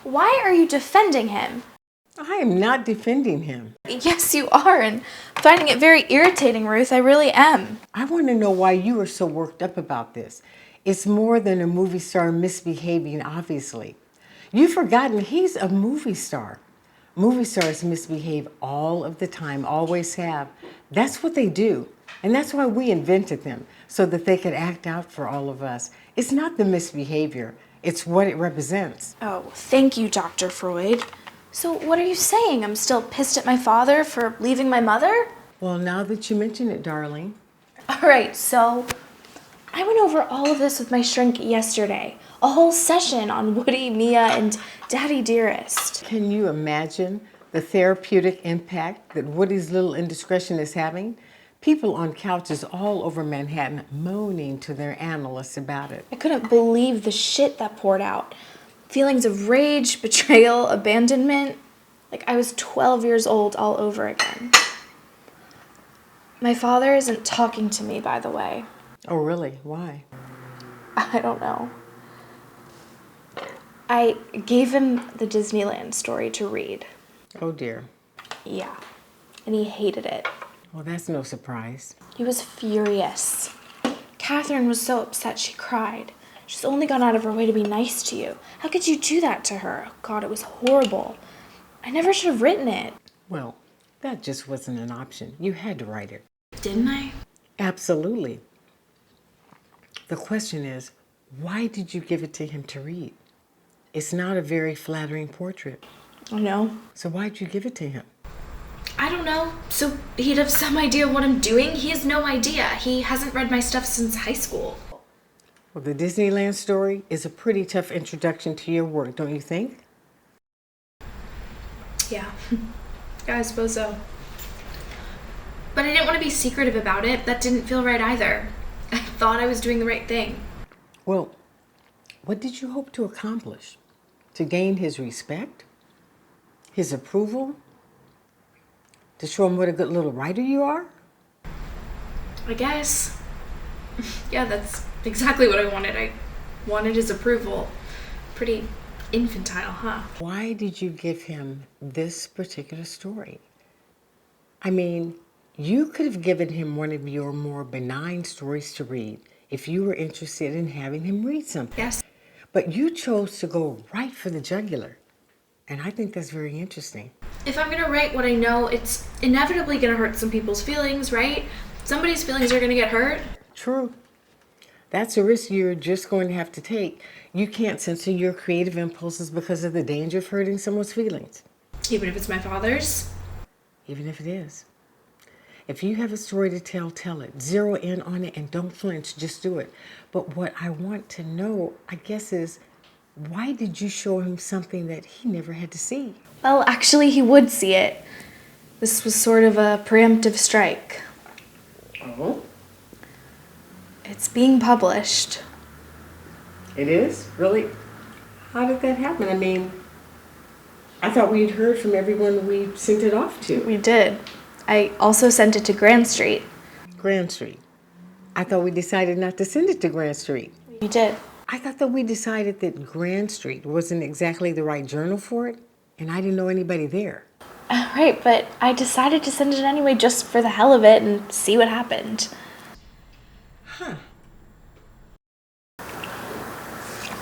Why are you defending him? I am not defending him. Yes, you are, and I'm finding it very irritating, Ruth. I really am. I want to know why you are so worked up about this. It's more than a movie star misbehaving, obviously. You've forgotten he's a movie star. Movie stars misbehave all of the time, always have. That's what they do. And that's why we invented them, so that they could act out for all of us. It's not the misbehavior, it's what it represents. Oh, thank you, Dr. Freud. So what are you saying? I'm still pissed at my father for leaving my mother? Well, now that you mention it, darling. All right, so I went over all of this with my shrink yesterday. A whole session on Woody, Mia, and Daddy Dearest. Can you imagine the therapeutic impact that Woody's little indiscretion is having? People on couches all over Manhattan moaning to their analysts about it. I couldn't believe the shit that poured out. Feelings of rage, betrayal, abandonment. Like I was 12 years old all over again. My father isn't talking to me, by the way. Oh, really? Why? I don't know. I gave him the Disneyland story to read. Oh, dear. Yeah, and he hated it. Well, that's no surprise. He was furious. Catherine was so upset she cried. She's only gone out of her way to be nice to you. How could you do that to her? Oh, God, it was horrible. I never should have written it. Well, that just wasn't an option. You had to write it. Didn't I? Absolutely. The question is, why did you give it to him to read? It's not a very flattering portrait. I know. So why'd you give it to him? I don't know. So he'd have some idea of what I'm doing? He has no idea. He hasn't read my stuff since high school. Well, the Disneyland story is a pretty tough introduction to your work, don't you think? Yeah. Yeah, I suppose so. But I didn't want to be secretive about it. That didn't feel right either. I thought I was doing the right thing. Well, what did you hope to accomplish? To gain his respect? His approval? To show him what a good little writer you are? I guess. Yeah, that's exactly what I wanted. I wanted his approval. Pretty infantile, huh? Why did you give him this particular story? I mean, you could have given him one of your more benign stories to read if you were interested in having him read something. Yes. But you chose to go right for the jugular. And I think that's very interesting. If I'm gonna write what I know, it's inevitably gonna hurt some people's feelings, right? Somebody's feelings are gonna get hurt. True. That's a risk you're just going to have to take. You can't censor your creative impulses because of the danger of hurting someone's feelings. Even if it's my father's? Even if it is. If you have a story to tell, tell it. Zero in on it and don't flinch, just do it. But what I want to know, I guess, is why did you show him something that he never had to see? Well, actually, he would see it. This was sort of a preemptive strike. Oh? It's being published. It is? Really? How did that happen? I mean, I thought we'd heard from everyone we sent it off to. We did. I also sent it to Grand Street. Grand Street. I thought we decided not to send it to Grand Street. We did. I thought that we decided that Grand Street wasn't exactly the right journal for it, and I didn't know anybody there. Right, but I decided to send it anyway just for the hell of it and see what happened.